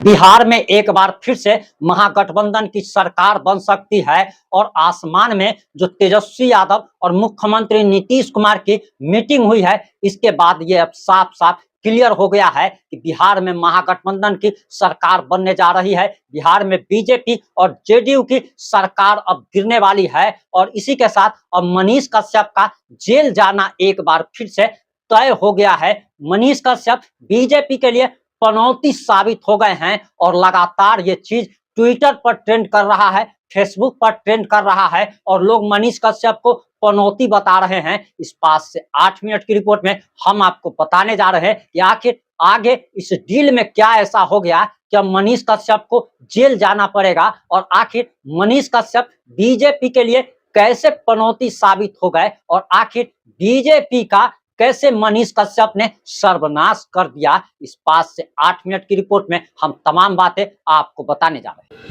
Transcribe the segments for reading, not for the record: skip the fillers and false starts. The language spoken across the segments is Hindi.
बिहार में एक बार फिर से महागठबंधन की सरकार बन सकती है और आसमान में जो तेजस्वी यादव और मुख्यमंत्री नीतीश कुमार की मीटिंग हुई है, इसके बाद ये अब साफ साफ क्लियर हो गया है कि बिहार में महागठबंधन की सरकार बनने जा रही है। बिहार में बीजेपी और जेडीयू की सरकार अब गिरने वाली है और इसी के साथ अब मनीष कश्यप का जेल जाना एक बार फिर से तय हो गया है। मनीष कश्यप बीजेपी के लिए पनौती साबित हो गए हैं और लगातार ये चीज ट्विटर पर ट्रेंड कर रहा है, फेसबुक पर ट्रेंड कर रहा है और लोग मनीष कश्यप को पनौती बता रहे हैं। इस 5 से 8 मिनट की रिपोर्ट में हम आपको बताने जा रहे हैं कि आखिर आगे इस डील में क्या ऐसा हो गया कि अब मनीष कश्यप को जेल जाना पड़ेगा और आखिर मनीष कश्यप बीजेपी के लिए कैसे पनौती साबित हो गए और आखिर बीजेपी का कैसे मनीष कश्यप ने सर्वनाश कर दिया। इस 5 से 8 मिनट की रिपोर्ट में हम तमाम बातें आपको बताने जा रहे हैं।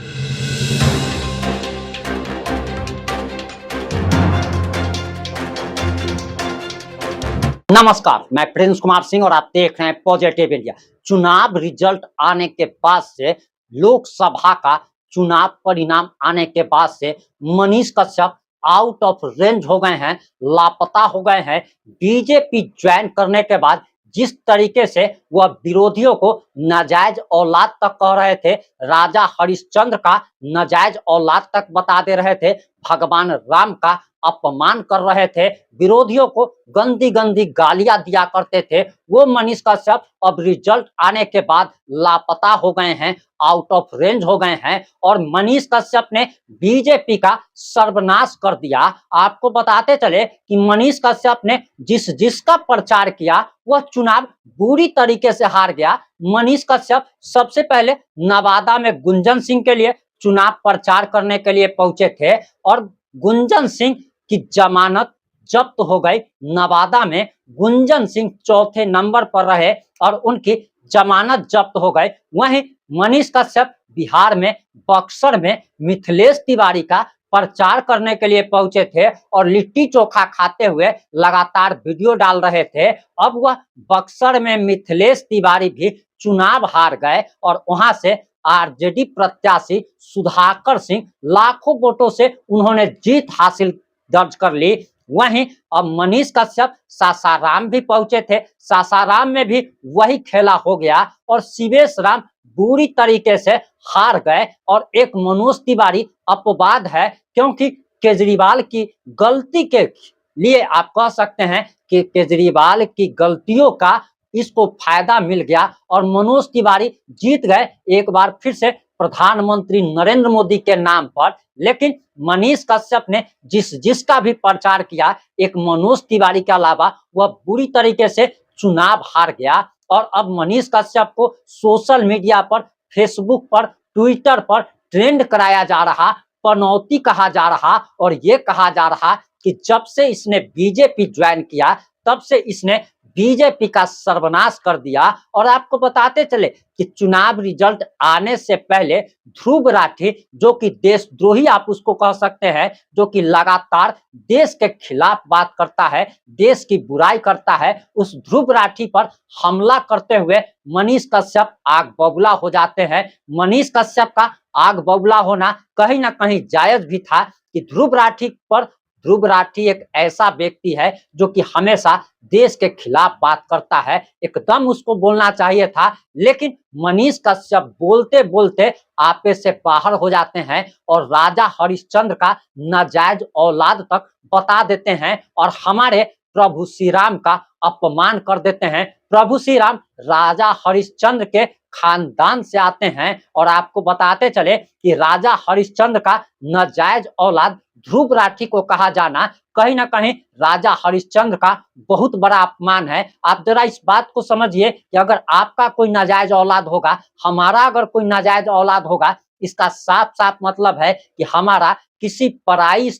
नमस्कार, मैं प्रिंस कुमार सिंह और आप देख रहे हैं पॉजिटिव इंडिया। चुनाव रिजल्ट आने के बाद से, लोकसभा का चुनाव परिणाम आने के बाद से Manish Kashyap out of range हो गए हैं, लापता हो गए हैं। बीजेपी ज्वाइन करने के बाद जिस तरीके से वह विरोधियों को नाजायज औलाद तक कह रहे थे, राजा हरिश्चंद्र का नाजायज औलाद तक बता दे रहे थे, भगवान राम का अपमान कर रहे थे, विरोधियों को गंदी गंदी गालियां दिया करते थे, वो मनीष कश्यप अब रिजल्ट आने के बाद लापता हो गए हैं, आउट ऑफ रेंज हो गए हैं और मनीष कश्यप ने बीजेपी का सर्वनाश कर दिया। आपको बताते चले कि मनीष कश्यप ने जिसका प्रचार किया वह चुनाव बुरी तरीके से हार गया। मनीष कश्यप सबसे पहले नवादा में गुंजन सिंह के लिए चुनाव प्रचार करने के लिए पहुंचे थे और गुंजन सिंह की जमानत जब्त हो गई। नवादा में गुंजन सिंह चौथे नंबर पर रहे और उनकी जमानत जब्त हो गई। वहीं मनीष कश्यप बिहार में बक्सर में मिथिलेश तिवारी का प्रचार करने के लिए पहुंचे थे और लिट्टी चोखा खाते हुए लगातार वीडियो डाल रहे थे। अब वह बक्सर में मिथिलेश तिवारी भी चुनाव हार गए और वहां से आरजेडी प्रत्याशी सुधाकर सिंह लाखों वोटों से उन्होंने जीत हासिल दर्ज कर ली। वहीं अब मनीष कश्यप सासाराम भी पहुंचे थे, सासाराम में भी वही खेला हो गया और शिवेश राम बुरी तरीके से हार गए और एक मनोज तिवारी अपवाद है, क्योंकि केजरीवाल की गलती के लिए आप कह सकते हैं कि केजरीवाल की गलतियों का इसको फायदा मिल गया और मनोज तिवारी जीत गए एक बार फिर से प्रधानमंत्री नरेंद्र मोदी के नाम पर। लेकिन मनीष कश्यप ने जिसका भी प्रचार किया, एक मनोज तिवारी के अलावा वह बुरी तरीके से चुनाव हार गया और अब मनीष कश्यप को सोशल मीडिया पर, फेसबुक पर, ट्विटर पर ट्रेंड कराया जा रहा, पनौती कहा जा रहा और ये कहा जा रहा कि जब से इसने बीजेपी ज्वाइन किया तब से इसने बीजेपी का सर्वनाश कर दिया। और आपको बताते चले कि चुनाव रिजल्ट आने से पहले ध्रुव राठी, जो कि देशद्रोही आप उसको कह सकते हैं, जो कि लगातार देश के खिलाफ बात करता है, देश की बुराई करता है, उस ध्रुव राठी पर हमला करते हुए मनीष कश्यप आग बबूला हो जाते हैं। मनीष कश्यप का आग बबूला होना कहीं ना कहीं जायज भी था कि ध्रुव राठी एक ऐसा व्यक्ति है जो कि हमेशा देश के खिलाफ बात करता है, एकदम उसको बोलना चाहिए था। लेकिन मनीष कश्यप बोलते बोलते आपे से बाहर हो जाते हैं और राजा हरिश्चंद्र का नाजायज औलाद तक बता देते हैं और हमारे प्रभु श्री राम का अपमान कर देते हैं। प्रभु श्री राम राजा हरिश्चंद्र के खानदान से आते हैं और आपको बताते चले कि राजा हरिश्चंद्र का नाजायज औलाद ध्रुव राठी को कहा जाना कहीं ना कहीं राजा हरिश्चंद्र का बहुत बड़ा अपमान है। आप जरा इस बात को समझिए कि अगर आपका कोई नाजायज औलाद होगा, हमारा अगर कोई नाजायज औलाद होगा, इसका साफ साफ मतलब है कि हमारा किसी पराई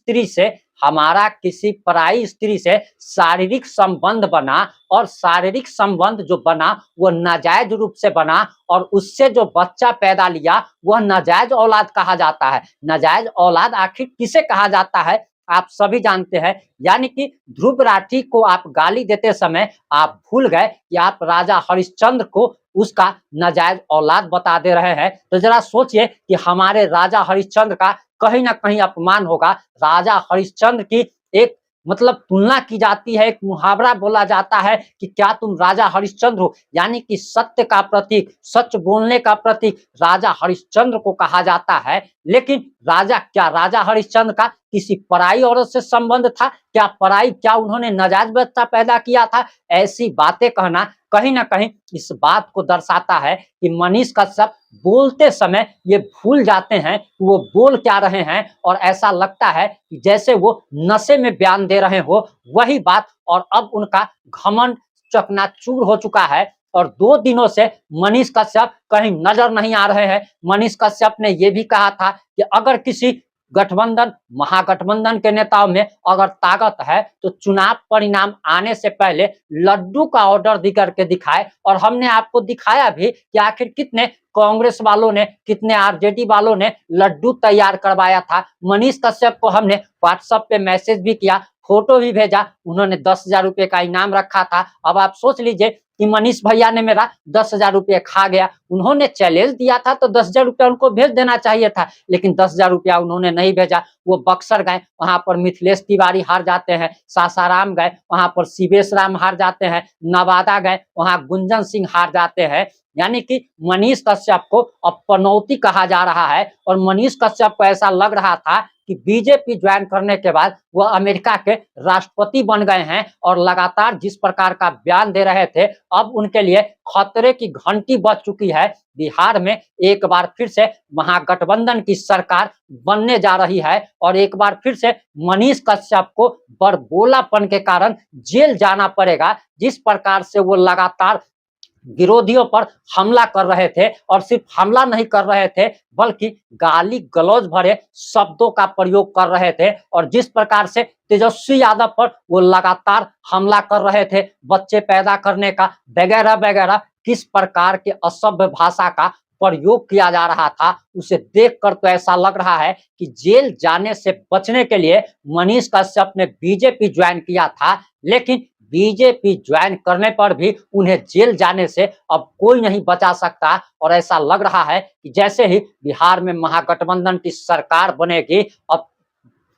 स्त्री से शारीरिक संबंध बना और शारीरिक संबंध जो बना वो नाजायज रूप से बना और उससे जो बच्चा पैदा लिया वह नाजायज औलाद कहा जाता है। नाजायज औलाद आखिर किसे कहा जाता है? आप सभी जानते हैं। यानी कि ध्रुव राठी को आप गाली देते समय आप भूल गए कि आप राजा हरिश्चंद्र को उसका नाजायज औलाद बता दे रहे हैं। तो जरा सोचिए कि हमारे राजा हरिश्चंद्र का कहीं ना कहीं अपमान होगा। राजा हरिश्चंद्र की एक मतलब तुलना की जाती है, एक मुहावरा बोला जाता है कि क्या तुम राजा हरिश्चंद्र हो, यानी कि सत्य का प्रतीक, सच बोलने का प्रतीक राजा हरिश्चंद्र को कहा जाता है। लेकिन राजा हरिश्चंद्र का किसी पराई औरत से संबंध था क्या? क्या उन्होंने नाजायज बच्चा पैदा किया था? ऐसी बातें कहना कहीं ना कहीं इस बात को दर्शाता है कि मनीष कश्यप बोलते समय ये भूल जाते हैं कि वो बोल क्या रहे हैं, और ऐसा लगता है कि जैसे वो नशे में बयान दे रहे हो वही बात। और अब उनका घमंड चकनाचूर हो चुका है और 2 दिनों से मनीष कश्यप कहीं नजर नहीं आ रहे हैं। मनीष कश्यप ने यह भी कहा था कि अगर किसी गठबंधन महागठबंधन के नेताओं में अगर ताकत है तो चुनाव परिणाम आने से पहले लड्डू का ऑर्डर दी करके दिखाए। और हमने आपको दिखाया भी कि आखिर कितने कांग्रेस वालों ने, कितने आरजेडी वालों ने लड्डू तैयार करवाया था। मनीष कश्यप को हमने व्हाट्सएप पे मैसेज भी किया, फोटो भी भेजा, उन्होंने 10,000 रुपए का इनाम रखा था। अब आप सोच लीजिए कि मनीष भैया ने मेरा 10,000 रुपये खा गया। उन्होंने चैलेंज दिया था तो 10,000 रुपया उनको भेज देना चाहिए था, लेकिन 10,000 रुपया उन्होंने नहीं भेजा। वो बक्सर गए, वहां पर मिथिलेश तिवारी हार जाते हैं। सासाराम गए, वहां पर शिवेश राम हार जाते हैं। नवादा गए, वहां गुंजन सिंह हार जाते हैं। यानी कि मनीष कश्यप को अब पनौती कहा जा रहा है। और मनीष कश्यप को ऐसा लग रहा था कि बीजेपी ज्वाइन करने के बाद वह अमेरिका के राष्ट्रपति बन गए हैं और लगातार जिस प्रकार का बयान दे रहे थे, अब उनके लिए खतरे की घंटी बज चुकी है। बिहार में एक बार फिर से महागठबंधन की सरकार बनने जा रही है और एक बार फिर से मनीष कश्यप को बड़बोलापन के कारण जेल जाना पड़ेगा। जिस प्रकार से वो लगातार विरोधियों पर हमला कर रहे थे, और सिर्फ हमला नहीं कर रहे थे बल्कि गाली गलौज भरे शब्दों का प्रयोग कर रहे थे। और जिस प्रकार से तेजस्वी यादव पर वो लगातार हमला कर रहे थे, बच्चे पैदा करने का वगैरह वगैरह, किस प्रकार के असभ्य भाषा का प्रयोग किया जा रहा था, उसे देखकर तो ऐसा लग रहा है कि जेल जाने से बचने के लिए मनीष कश्यप ने बीजेपी ज्वाइन किया था। लेकिन बीजेपी ज्वाइन करने पर भी उन्हें जेल जाने से अब कोई नहीं बचा सकता। और ऐसा लग रहा है कि जैसे ही बिहार में महागठबंधन की सरकार बनेगी, अब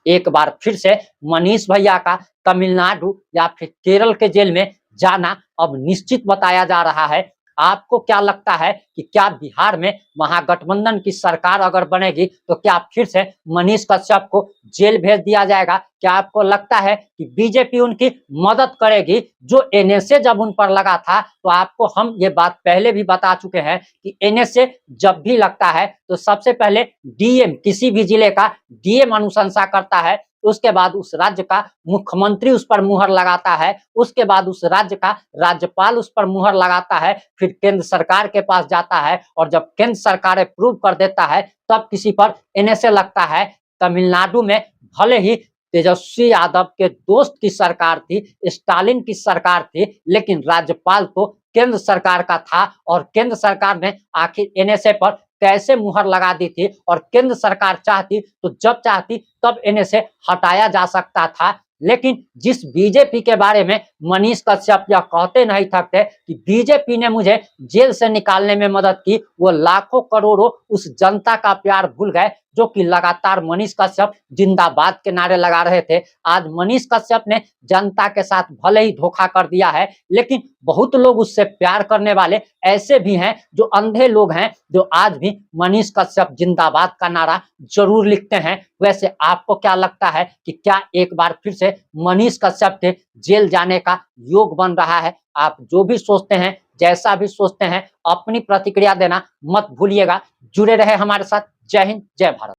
एक बार फिर से मनीष भैया का तमिलनाडु या फिर केरल के जेल में जाना अब निश्चित बताया जा रहा है। आपको क्या लगता है कि क्या बिहार में महागठबंधन की सरकार अगर बनेगी तो क्या फिर से मनीष कश्यप को जेल भेज दिया जाएगा? क्या आपको लगता है कि बीजेपी उनकी मदद करेगी? जो एनएसए जब उन पर लगा था तो आपको हम ये बात पहले भी बता चुके हैं कि एनएसए जब भी लगता है तो सबसे पहले डीएम, किसी भी जिले का डीएम अनुशंसा करता है, उसके बाद उस राज्य का मुख्यमंत्री उस पर मुहर लगाता है, उसके बाद उस राज्य का राज्यपाल उस पर मुहर लगाता है, फिर केंद्र सरकार के पास जाता है और जब केंद्र सरकार अप्रूव कर देता है तब किसी पर एनएसए लगता है। तमिलनाडु में भले ही तेजस्वी यादव के दोस्त की सरकार थी, स्टालिन की सरकार थी, लेकिन राज्यपाल तो केंद्र सरकार का था और केंद्र सरकार ने आखिर एनएसए पर कैसे मुहर लगा दी थी। और केंद्र सरकार चाहती तो जब चाहती तब इन्हें हटाया जा सकता था। लेकिन जिस बीजेपी के बारे में मनीष कश्यप यह कहते नहीं थकते कि बीजेपी ने मुझे जेल से निकालने में मदद की, वो लाखों करोड़ों उस जनता का प्यार भूल गए जो कि लगातार मनीष कश्यप जिंदाबाद के नारे लगा रहे थे। आज मनीष कश्यप ने जनता के साथ भले ही धोखा कर दिया है, लेकिन बहुत लोग उससे प्यार करने वाले ऐसे भी हैं जो अंधे लोग हैं, जो आज भी मनीष कश्यप जिंदाबाद का नारा जरूर लिखते हैं। वैसे आपको क्या लगता है कि क्या एक बार फिर से मनीष कश्यप के जेल जाने का योग बन रहा है? आप जो भी सोचते हैं, जैसा भी सोचते हैं, अपनी प्रतिक्रिया देना मत भूलिएगा। जुड़े रहे हमारे साथ। जय हिंद, जय भारत।